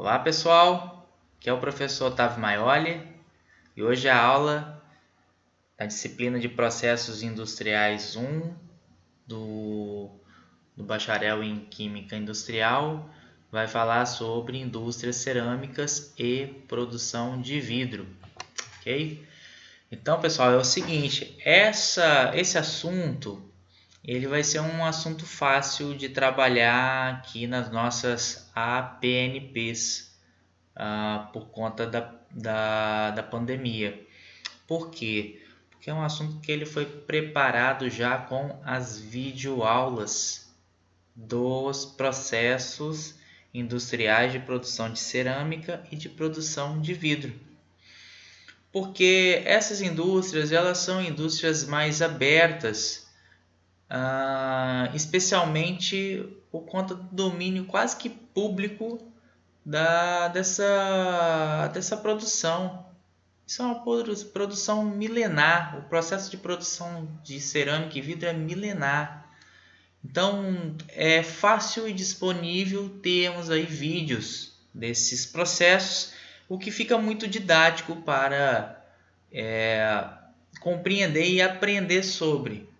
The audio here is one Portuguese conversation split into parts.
Olá pessoal, aqui é o professor Otávio Maioli e hoje a aula da disciplina de Processos Industriais 1 do Bacharel em Química Industrial vai falar sobre indústrias cerâmicas e produção de vidro, ok? Então pessoal, é o seguinte, esse assunto ele vai ser um assunto fácil de trabalhar aqui nas nossas APNPs. Por conta da pandemia. Por quê? Porque é um assunto que ele foi preparado já com as videoaulas dos processos industriais de produção de cerâmica e de produção de vidro. Porque essas indústrias elas são indústrias mais abertas, especialmente por conta do domínio quase que público dessa produção. Isso é uma produção milenar. O processo de produção de cerâmica e vidro é milenar. Então é fácil e disponível termos aí vídeos desses processos, o que fica muito didático para compreender e aprender sobre.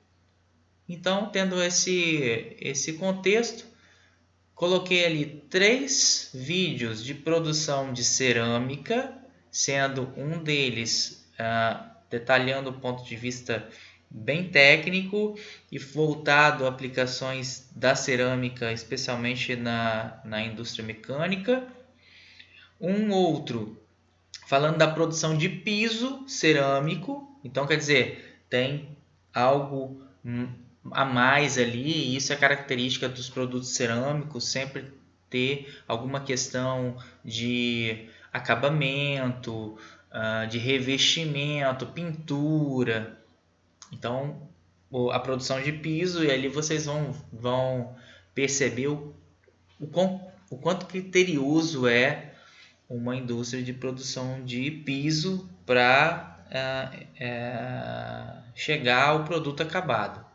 Então, tendo esse contexto, coloquei ali 3 vídeos de produção de cerâmica, sendo um deles detalhando o ponto de vista bem técnico e voltado a aplicações da cerâmica, especialmente na indústria mecânica. Um outro falando da produção de piso cerâmico, então quer dizer, tem algo a mais ali, e isso é característica dos produtos cerâmicos, sempre ter alguma questão de acabamento, de revestimento, pintura. Então, a produção de piso, e ali vocês vão perceber o quanto criterioso é uma indústria de produção de piso para chegar ao produto acabado.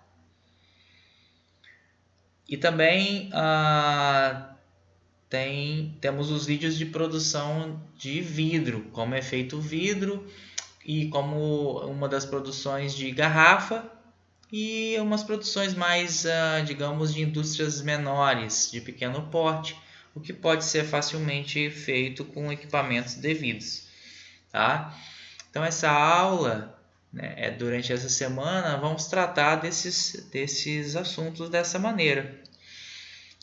E também temos os vídeos de produção de vidro, como é feito o vidro e como uma das produções de garrafa e umas produções mais, digamos, de indústrias menores, de pequeno porte, o que pode ser facilmente feito com equipamentos devidos. Tá? Então essa aula, durante essa semana, vamos tratar desses assuntos dessa maneira.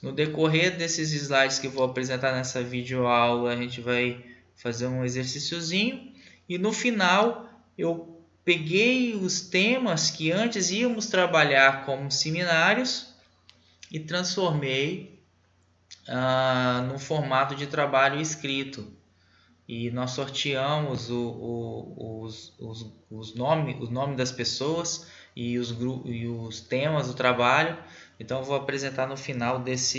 No decorrer desses slides que eu vou apresentar nessa videoaula, a gente vai fazer um exercíciozinho e no final eu peguei os temas que antes íamos trabalhar como seminários e transformei no formato de trabalho escrito. E nós sorteamos os nomes das pessoas e os temas do trabalho. Então eu vou apresentar no final dessa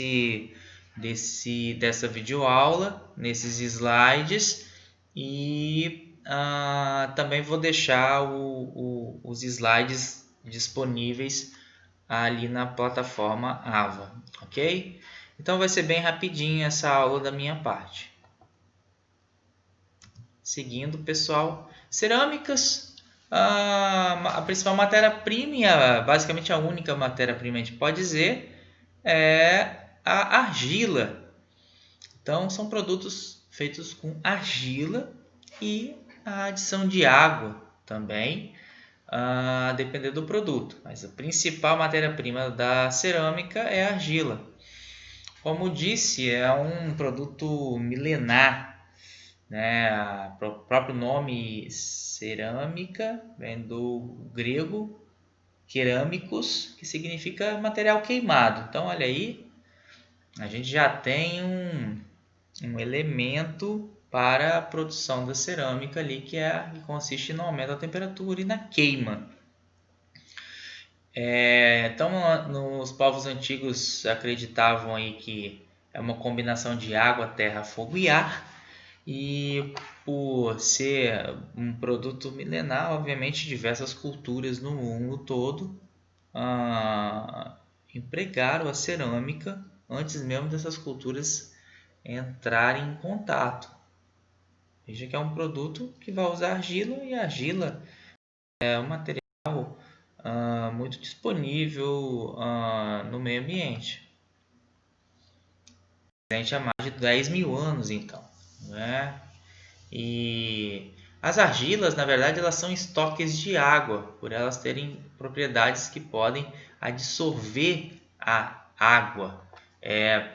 videoaula, nesses slides, e também vou deixar os slides disponíveis ali na plataforma AVA, ok? Então vai ser bem rapidinho essa aula da minha parte. Seguindo, pessoal, cerâmicas, a principal matéria-prima, basicamente a única matéria-prima, a gente pode dizer, é a argila. Então, são produtos feitos com argila e a adição de água também, a depender do produto. Mas a principal matéria-prima da cerâmica é a argila. Como disse, é um produto milenar. O próprio nome cerâmica vem do grego kerâmicos, que significa material queimado. Então, olha aí, a gente já tem um elemento para a produção da cerâmica ali, que consiste no aumento da temperatura e na queima. Então, nos povos antigos acreditavam aí que é uma combinação de água, terra, fogo e ar. E por ser um produto milenar, obviamente diversas culturas no mundo todo empregaram a cerâmica antes mesmo dessas culturas entrar em contato. Veja que é um produto que vai usar argila, e a argila é um material muito disponível no meio ambiente. Presente há mais de 10 mil anos, então, né? E as argilas, na verdade, elas são estoques de água, por elas terem propriedades que podem absorver a água. É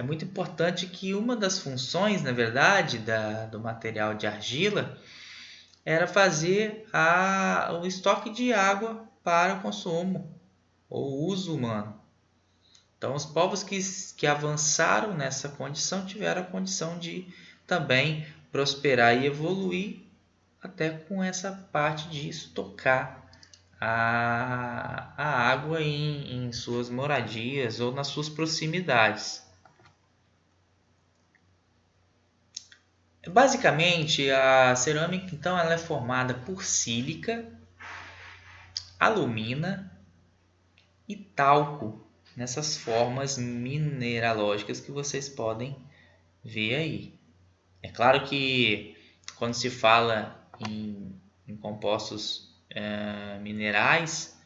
muito importante que uma das funções, na verdade, do material de argila era fazer o estoque de água para o consumo ou uso humano. Então, os povos que avançaram nessa condição tiveram a condição de também prosperar e evoluir até com essa parte de estocar a água em suas moradias ou nas suas proximidades. Basicamente, a cerâmica então ela é formada por sílica, alumina e talco, nessas formas mineralógicas que vocês podem ver aí. É claro que quando se fala em compostos minerais,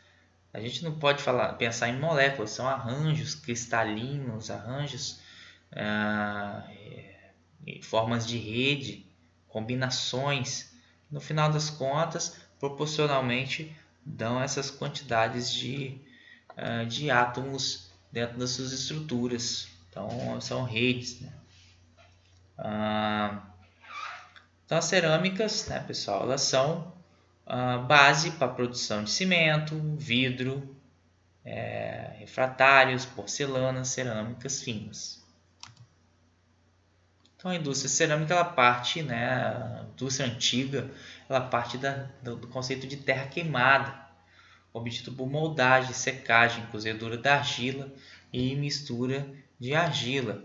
a gente não pode pensar em moléculas, são arranjos cristalinos, arranjos, formas de rede, combinações. No final das contas, proporcionalmente dão essas quantidades de átomos dentro das suas estruturas. Então, são redes, né? Então, as cerâmicas, né, pessoal, elas são base para a produção de cimento, vidro, refratários, porcelanas, cerâmicas finas. Então, a indústria cerâmica, ela parte, né, a indústria antiga, ela parte do conceito de terra queimada, obtido por moldagem, secagem, cozedura da argila e mistura de argila.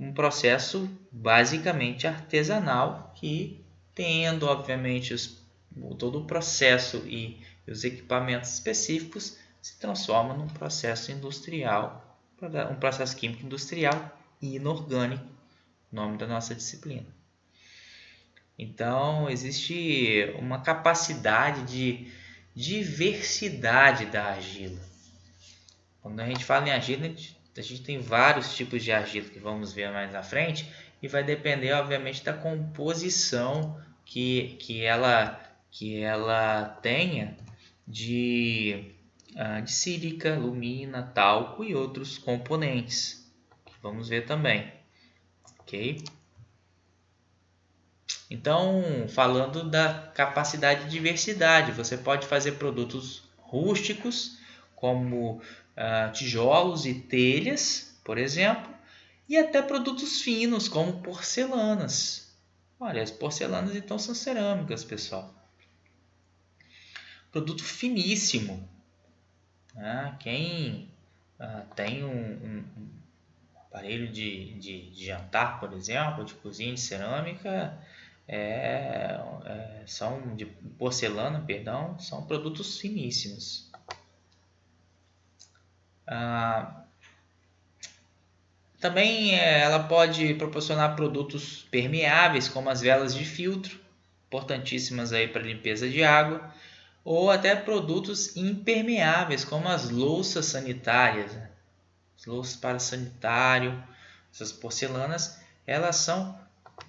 Um processo basicamente artesanal que, tendo obviamente todo o processo e os equipamentos específicos, se transforma num processo industrial, um processo químico industrial e inorgânico, nome da nossa disciplina. Então, existe uma capacidade de diversidade da argila. Quando a gente fala em argila, a gente tem vários tipos de argila que vamos ver mais na frente, e vai depender, obviamente, da composição que ela tenha de sílica, alumina, talco e outros componentes, que vamos ver também, ok? Então, falando da capacidade de diversidade, você pode fazer produtos rústicos, como tijolos e telhas, por exemplo, e até produtos finos, como porcelanas. Olha, as porcelanas então são cerâmicas, pessoal. Produto finíssimo. Quem tem um aparelho de jantar, por exemplo, de cozinha de cerâmica, são de porcelana, perdão, são produtos finíssimos. Também ela pode proporcionar produtos permeáveis, como as velas de filtro, importantíssimas aí para limpeza de água, ou até produtos impermeáveis, como as louças sanitárias, né? As louças para sanitário, essas porcelanas, elas são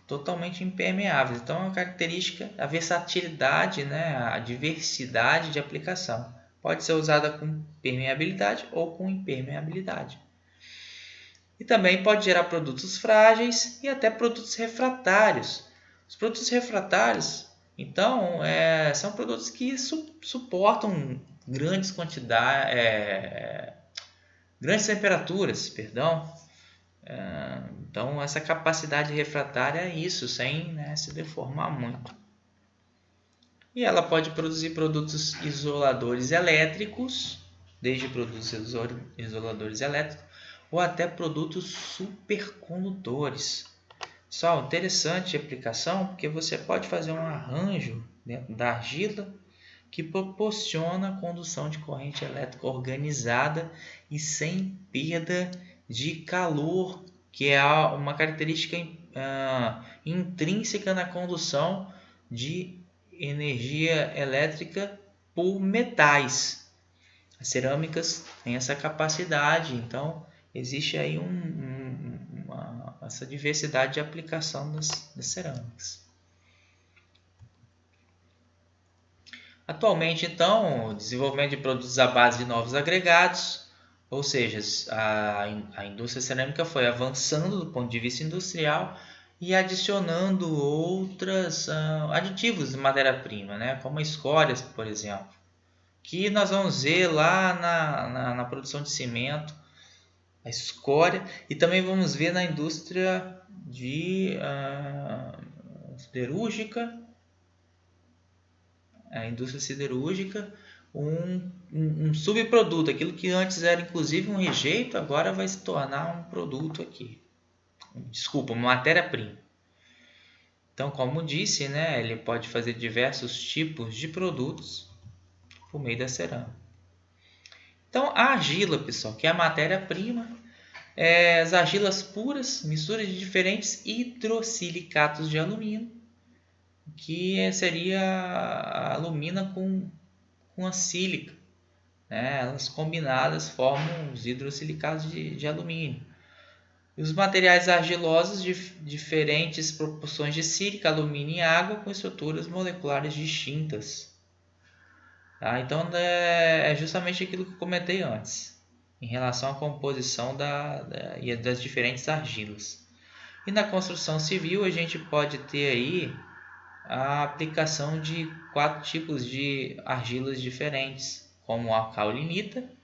totalmente impermeáveis. Então, a característica, a versatilidade, né, a diversidade de aplicação. Pode ser usada com permeabilidade ou com impermeabilidade. E também pode gerar produtos frágeis e até produtos refratários. Os produtos refratários, então, são produtos que suportam grandes quantidades, grandes temperaturas, perdão. Então, essa capacidade refratária é isso, sem se deformar muito. E ela pode produzir produtos isoladores elétricos, desde produtos isoladores elétricos, ou até produtos supercondutores. Só interessante a aplicação, porque você pode fazer um arranjo dentro da argila que proporciona a condução de corrente elétrica organizada e sem perda de calor que é uma característica intrínseca na condução de energia elétrica por metais. As cerâmicas têm essa capacidade, então existe aí essa diversidade de aplicação das cerâmicas. Atualmente, então, o desenvolvimento de produtos à base de novos agregados, ou seja, a indústria cerâmica foi avançando do ponto de vista industrial e adicionando outros aditivos de matéria-prima, né? Como escórias, por exemplo, que nós vamos ver lá na produção de cimento, a escória, e também vamos ver na indústria siderúrgica, a indústria siderúrgica, um subproduto, aquilo que antes era inclusive um rejeito, agora vai se tornar um produto aqui. Desculpa, uma matéria-prima. Então, como disse, né, ele pode fazer diversos tipos de produtos por meio da cerâmica. Então, a argila, pessoal, que é a matéria-prima, as argilas puras, mistura de diferentes hidrossilicatos de alumínio, que seria a alumina com a sílica, né? Elas combinadas formam os hidrossilicados de alumínio. E os materiais argilosos de diferentes proporções de sílica, alumínio e água com estruturas moleculares distintas. Tá? Então é justamente aquilo que eu comentei antes, em relação à composição das diferentes argilas. E na construção civil a gente pode ter aí a aplicação de 4 tipos de argilas diferentes, como a caulinita,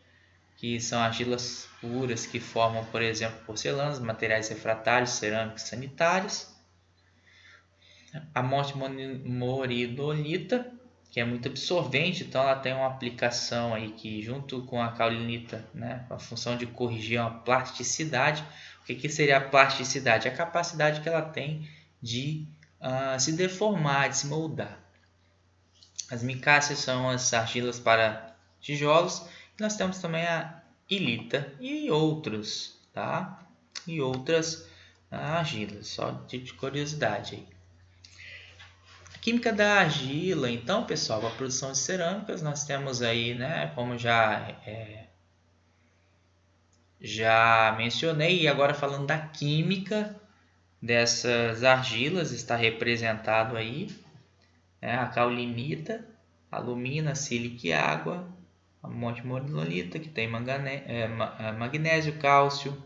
que são argilas puras que formam, por exemplo, porcelanas, materiais refratários, cerâmicos sanitários. A mortimoridolita, que é muito absorvente, então ela tem uma aplicação aí que, junto com a caulinita, né, a função de corrigir uma plasticidade. O que seria a plasticidade? A capacidade que ela tem de se deformar, de se moldar. As micáceas são as argilas para tijolos. E nós temos também a ilita e outros, tá? E outras argilas, só de curiosidade aí. A química da argila, então, pessoal, para a produção de cerâmicas, nós temos aí, né, como já mencionei, e agora falando da química dessas argilas, está representado aí a caulinita, alumina, sílica e água, a mortimoridolita, que tem magnésio, cálcio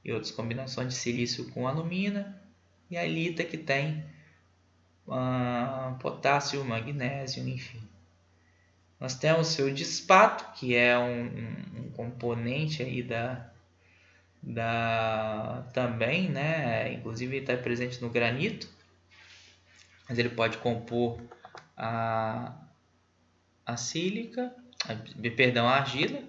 e outras combinações de silício com alumina, e a ilita, que tem potássio, magnésio, enfim. Nós temos o feldespato, que é um componente aí também, né? Inclusive ele está presente no granito, mas ele pode compor a sílica, a argila,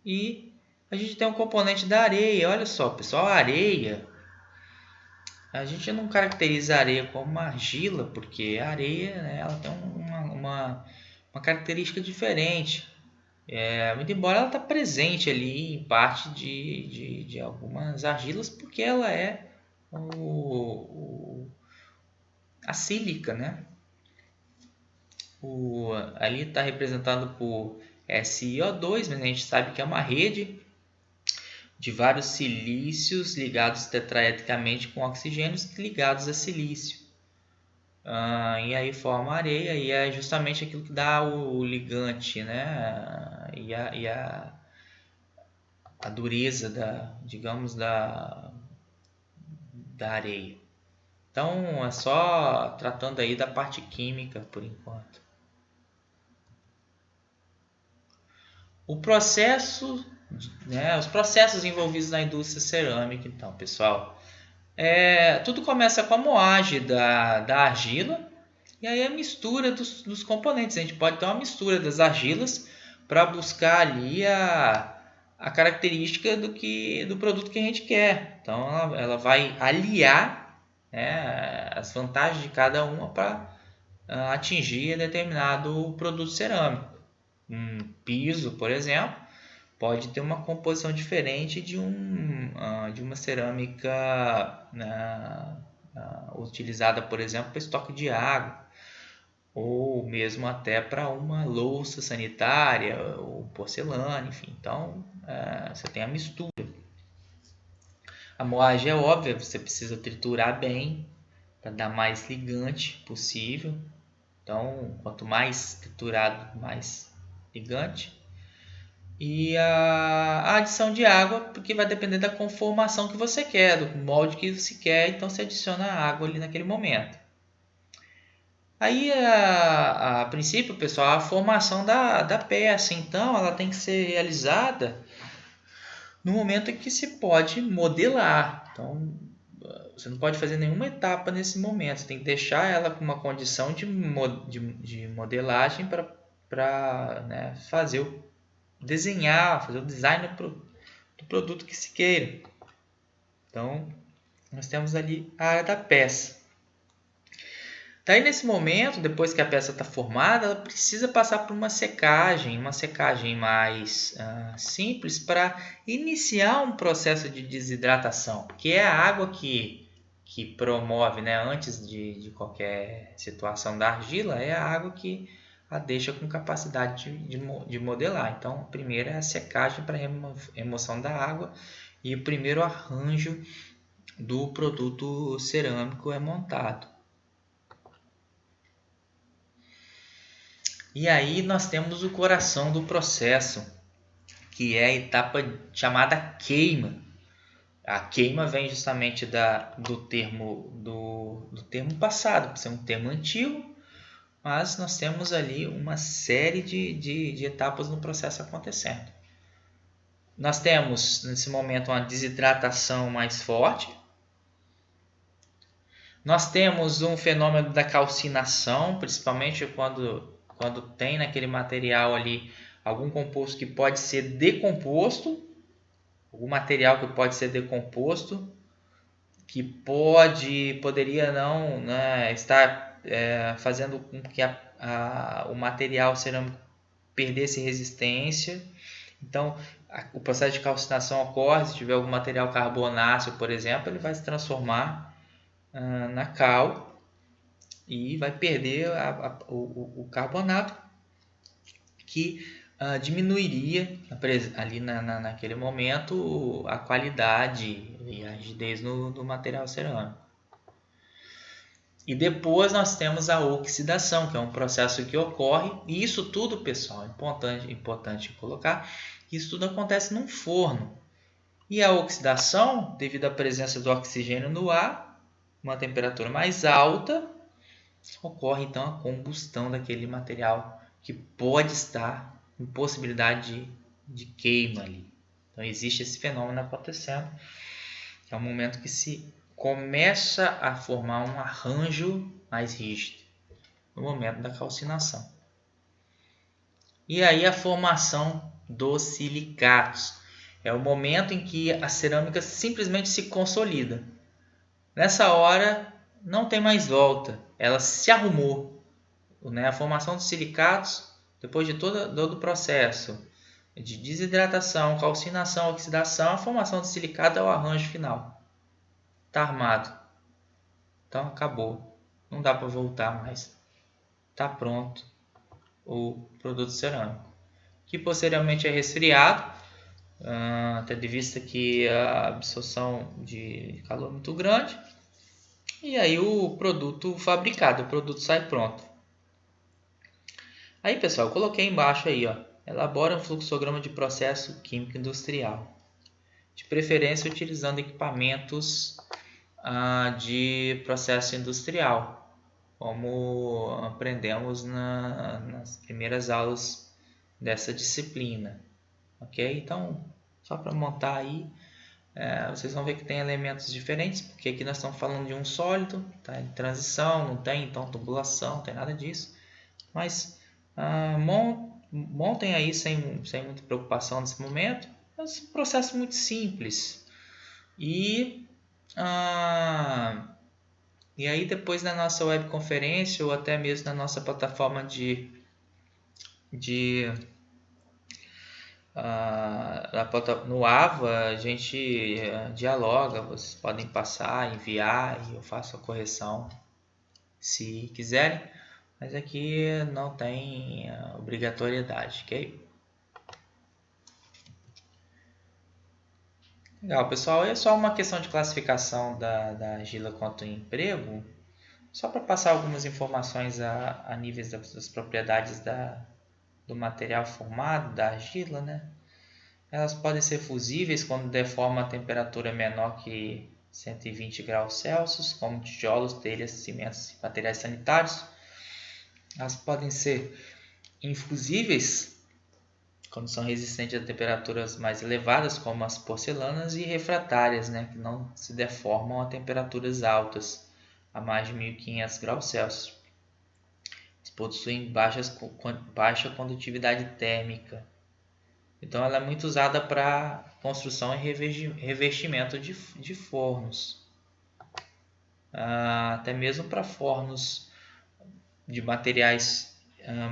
e a gente tem um componente da areia. Olha só, pessoal, a areia, a gente não caracteriza a areia como uma argila, porque a areia, né, ela tem uma característica diferente. Muito embora ela está presente ali em parte de algumas argilas, porque ela é a sílica, né? Ali está representado por SiO2, mas a gente sabe que é uma rede de vários silícios ligados tetraedricamente com oxigênios ligados a silício. E aí forma areia, e é justamente aquilo que dá o ligante, né? E a dureza da areia. Então é só tratando aí da parte química por enquanto. O processo, né, os processos envolvidos na indústria cerâmica, então, pessoal, tudo começa com a moagem da argila, e aí a mistura dos componentes. A gente pode ter uma mistura das argilas para buscar ali a característica do produto que a gente quer. Então ela vai aliar, né, as vantagens de cada uma para atingir determinado produto cerâmico. Um piso, por exemplo, pode ter uma composição diferente de uma cerâmica, né, utilizada, por exemplo, para estoque de água, ou mesmo até para uma louça sanitária ou porcelana, enfim. Então, você tem a mistura. A moagem é óbvia, você precisa triturar bem para dar mais ligante possível. Então, quanto mais triturado, mais ligante. E a adição de água, porque vai depender da conformação que você quer, do molde que você quer, então você adiciona água ali naquele momento. Aí, a princípio, pessoal, a formação da peça, então, ela tem que ser realizada no momento em que se pode modelar. Então, você não pode fazer nenhuma etapa nesse momento, você tem que deixar ela com uma condição de modelagem para, né, desenhar, fazer o design do produto que se queira. Então, nós temos ali a área da peça. Daí, nesse momento, depois que a peça está formada, ela precisa passar por uma secagem mais simples para iniciar um processo de desidratação, que é a água que promove, né, antes de qualquer situação da argila, é a água que a deixa com capacidade de modelar. Então, primeiro é a secagem para remoção da água e o primeiro arranjo do produto cerâmico é montado. E aí nós temos o coração do processo, que é a etapa chamada queima. A queima vem justamente do termo passado, por ser um termo antigo, mas nós temos ali uma série de etapas no processo acontecendo. Nós temos, nesse momento, uma desidratação mais forte. Nós temos um fenômeno da calcinação, principalmente quando tem naquele material ali algum composto que pode ser decomposto, algum material que pode ser decomposto, que poderia não, né, estar fazendo com que o material cerâmico perdesse resistência. Então, o processo de calcinação ocorre, se tiver algum material carbonáceo, por exemplo, ele vai se transformar na cal e vai perder o carbonato, que diminuiria ali naquele momento a qualidade e a rigidez do material cerâmico. E depois nós temos a oxidação, que é um processo que ocorre, e isso tudo, pessoal, é importante colocar, isso tudo acontece num forno. E a oxidação, devido à presença do oxigênio no ar, uma temperatura mais alta, ocorre então a combustão daquele material que pode estar em possibilidade de queima ali. Então existe esse fenômeno acontecendo. É um momento que se começa a formar um arranjo mais rígido, no momento da calcinação. E aí a formação dos silicatos. É o momento em que a cerâmica simplesmente se consolida. Nessa hora não tem mais volta, ela se arrumou. Né? A formação dos silicatos, depois de todo o processo de desidratação, calcinação, oxidação, a formação do silicado é o arranjo final. Está armado. Então acabou. Não dá para voltar mais. Está pronto o produto cerâmico. Que posteriormente é resfriado, tendo em vista que a absorção de calor é muito grande. E aí o produto fabricado, o produto sai pronto. Aí, pessoal, eu coloquei embaixo aí, ó, elabora um fluxograma de processo químico industrial, de preferência utilizando equipamentos de processo industrial, como aprendemos nas primeiras aulas dessa disciplina, ok? Então, só para montar aí, vocês vão ver que tem elementos diferentes, porque aqui nós estamos falando de um sólido, tá em transição, não tem então tubulação, não tem nada disso, mas montem aí sem muita preocupação nesse momento. É um processo muito simples. E aí depois na nossa webconferência ou até mesmo na nossa plataforma de no AVA a gente dialoga, vocês podem passar, enviar e eu faço a correção se quiserem, mas aqui não tem obrigatoriedade, ok? Legal, pessoal, é só uma questão de classificação da argila quanto emprego, só para passar algumas informações a níveis das propriedades do material formado, da argila, né? Elas podem ser fusíveis quando deformam a temperatura menor que 120 graus Celsius, como tijolos, telhas, cimentos e materiais sanitários. Elas podem ser infusíveis quando são resistentes a temperaturas mais elevadas, como as porcelanas, e refratárias, né, que não se deformam a temperaturas altas, a mais de 1500 graus Celsius. Elas possuem baixa condutividade térmica. Então ela é muito usada para construção e revestimento de fornos. Até mesmo para fornos de materiais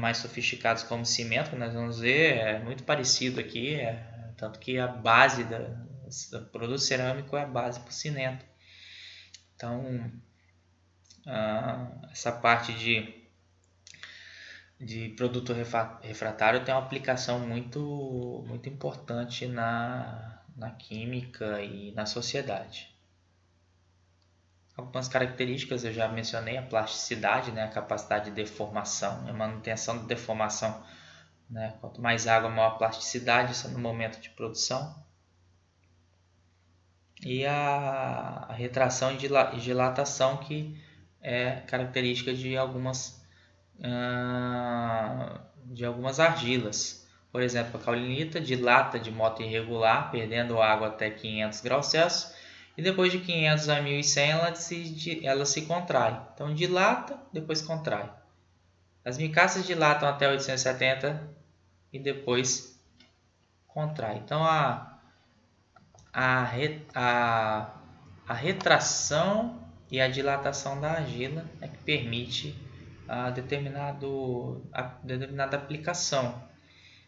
mais sofisticados como cimento, que nós vamos ver, é muito parecido aqui, tanto que a base do produto cerâmico é a base para o cimento. Então, essa parte de produto refratário tem uma aplicação muito, muito importante na química e na sociedade. Algumas características eu já mencionei, a plasticidade, né, a capacidade de deformação, a manutenção da deformação, né, quanto mais água, maior a plasticidade, isso é no momento de produção. E a retração e dilatação, que é característica de algumas argilas. Por exemplo, a caulinita dilata de modo irregular, perdendo água até 500 graus Celsius, e depois de 500 a 1100 ela se contrai. Então dilata, depois contrai. As micáceas dilatam até 870 e depois contrai. Então a retração e a dilatação da argila é que permite determinada aplicação.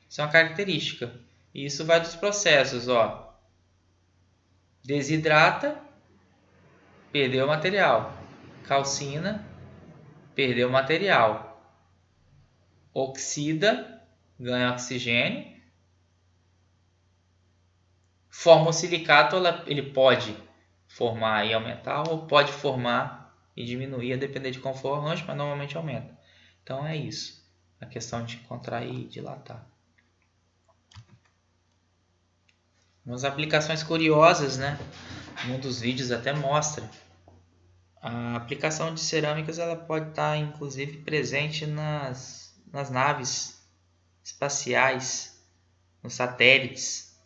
Isso é uma característica. E isso vai dos processos, ó. Desidrata, perdeu o material. Calcina, perdeu o material. Oxida, ganha oxigênio. Forma o silicato, ele pode formar e aumentar, ou pode formar e diminuir, a depender de como for o arranjo, mas normalmente aumenta. Então é isso, a questão de contrair e dilatar. Umas aplicações curiosas, né? Um dos vídeos até mostra. A aplicação de cerâmicas ela pode estar inclusive presente nas naves espaciais, nos satélites,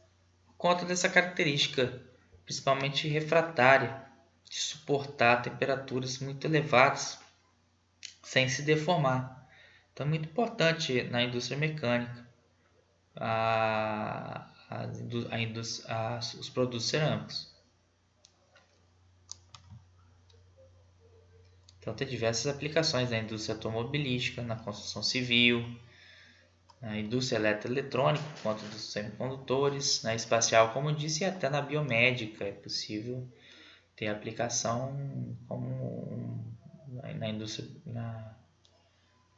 por conta dessa característica, principalmente refratária, de suportar temperaturas muito elevadas sem se deformar. Então é muito importante na indústria mecânica os produtos cerâmicos. Então tem diversas aplicações na indústria automobilística, na construção civil, na indústria eletroeletrônica, por conta dos semicondutores, na espacial, como eu disse, e até na biomédica é possível ter aplicação como na indústria, na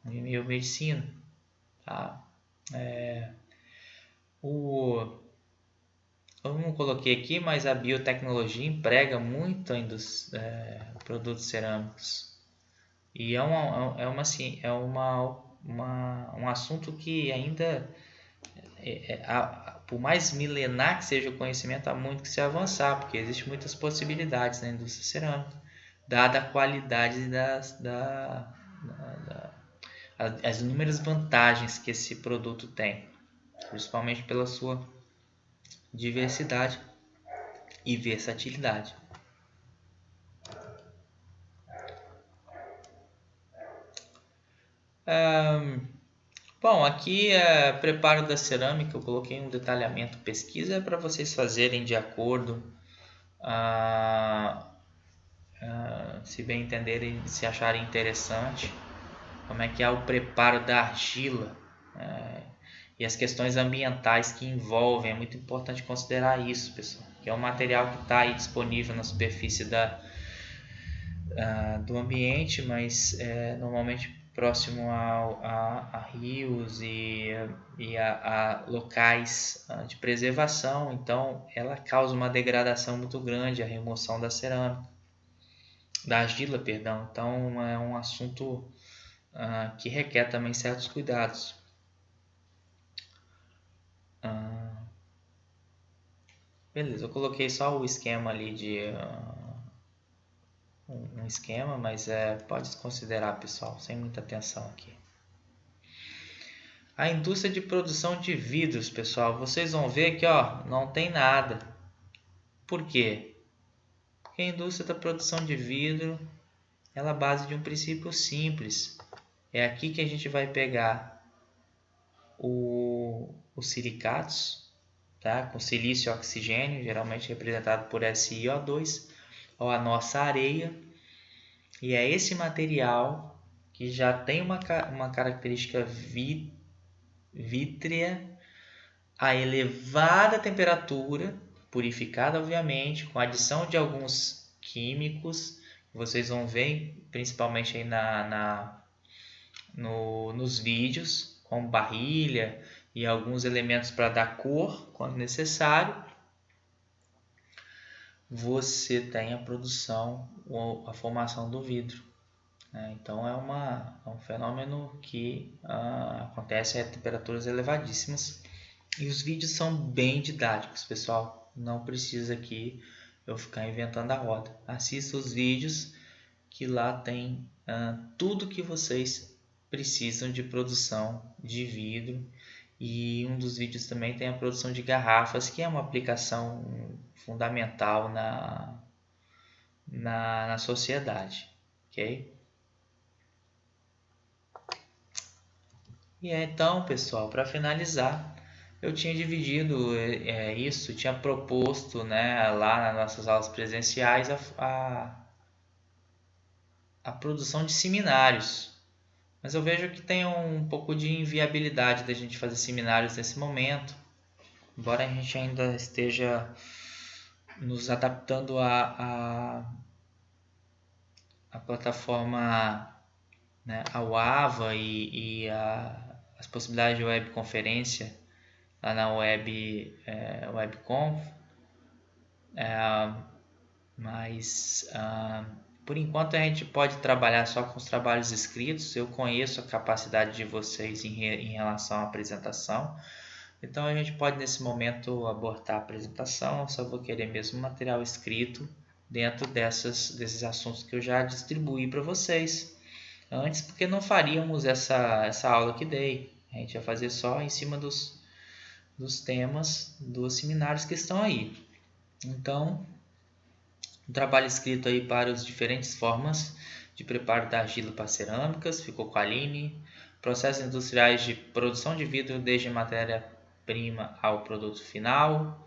biomedicina. Tá? Eu não coloquei aqui, mas a biotecnologia emprega muito produtos cerâmicos. E um assunto que ainda, por mais milenar que seja o conhecimento, há muito que se avançar, porque existem muitas possibilidades na indústria cerâmica, dada a qualidade as inúmeras vantagens que esse produto tem, principalmente pela sua diversidade e versatilidade. Bom, aqui preparo da cerâmica, eu coloquei um detalhamento pesquisa para vocês fazerem de acordo, se bem entenderem, se acharem interessante, como é que é o preparo da argila. e as questões ambientais que envolvem. É muito importante considerar isso, pessoal, que é um material que está aí disponível na superfície do ambiente, mas normalmente próximo a rios e a locais de preservação. Então ela causa uma degradação muito grande, a remoção da cerâmica, da argila, perdão. Então é um assunto que requer também certos cuidados. Beleza, eu coloquei só o esquema ali de um esquema, mas pode desconsiderar, pessoal, sem muita atenção aqui. A indústria de produção de vidros, pessoal, vocês vão ver que não tem nada. Por quê? Porque a indústria da produção de vidro ela é a base de um princípio simples. É aqui que a gente vai pegar os silicatos, tá? Com silício e oxigênio, geralmente representado por SiO2, ou a nossa areia. E é esse material que já tem uma característica vítrea a elevada temperatura, purificada obviamente, com adição de alguns químicos, que vocês vão ver principalmente aí nos vídeos, como barrilha e alguns elementos para dar cor quando necessário. Você tem a produção ou a formação do vidro. Então é um fenômeno que acontece a temperaturas elevadíssimas. E os vídeos são bem didáticos, pessoal. Não precisa aqui eu ficar inventando a roda. Assista os vídeos que lá tem tudo que vocês precisam de produção de vidro. E um dos vídeos também tem a produção de garrafas, que é uma aplicação fundamental na sociedade. Ok? E então, pessoal, para finalizar, eu tinha dividido isso, tinha proposto, né, lá nas nossas aulas presenciais a produção de seminários. Mas eu vejo que tem um pouco de inviabilidade da gente fazer seminários nesse momento, embora a gente ainda esteja nos adaptando à plataforma, né, ao AVA e as possibilidades de webconferência lá na webconf, mas por enquanto a gente pode trabalhar só com os trabalhos escritos. Eu conheço a capacidade de vocês em relação à apresentação, então a gente pode nesse momento abortar a apresentação. Eu só vou querer mesmo material escrito dentro desses assuntos que eu já distribuí para vocês antes, porque não faríamos essa aula que dei. A gente ia fazer só em cima dos temas dos seminários que estão aí. Então, um trabalho escrito aí para as diferentes formas de preparo da argila para cerâmicas, ficou com a Aline. Processos industriais de produção de vidro desde matéria-prima ao produto final,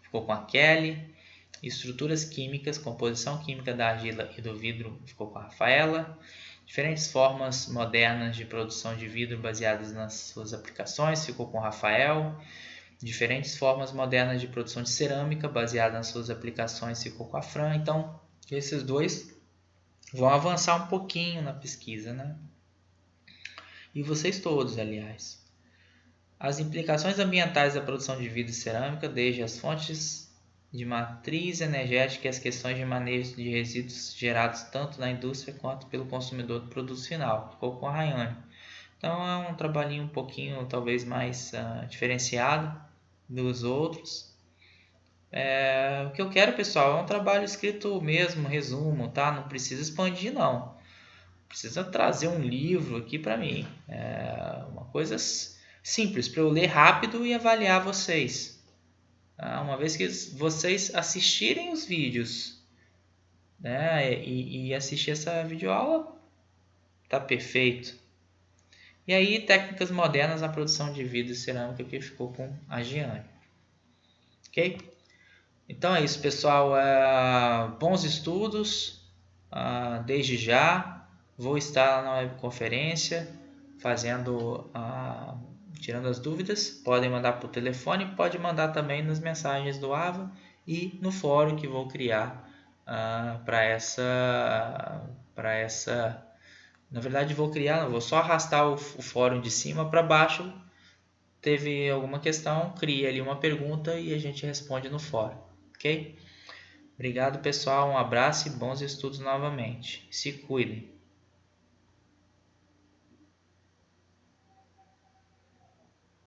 ficou com a Kelly. Estruturas químicas, composição química da argila e do vidro, ficou com a Rafaela. Diferentes formas modernas de produção de vidro baseadas nas suas aplicações, ficou com o Rafael. Diferentes formas modernas de produção de cerâmica baseadas nas suas aplicações, ficou com a Fran. Então, esses dois vão avançar um pouquinho na pesquisa, né? E vocês todos, aliás. As implicações ambientais da produção de vidro e cerâmica, desde as fontes de matriz energética e as questões de manejo de resíduos gerados tanto na indústria quanto pelo consumidor do produto final, ficou com a Rayane. Então é um trabalhinho um pouquinho talvez mais diferenciado dos outros. O que eu quero, pessoal, é um trabalho escrito mesmo, resumo, tá? Não precisa expandir, não. Precisa trazer um livro aqui para mim. Uma coisa simples, para eu ler rápido e avaliar vocês. Uma vez que vocês assistirem os vídeos, né, e assistir essa videoaula, tá perfeito. E aí, técnicas modernas na produção de vidro e cerâmica, que ficou com a Giane. Ok? Então é isso, pessoal. Bons estudos. Desde já. Vou estar na webconferência fazendo tirando as dúvidas, podem mandar por telefone, pode mandar também nas mensagens do Ava e no fórum que vou criar para essa. Na verdade, vou só arrastar o fórum de cima para baixo. Teve alguma questão, cria ali uma pergunta e a gente responde no fórum, ok? Obrigado, pessoal, um abraço e bons estudos novamente. Se cuidem.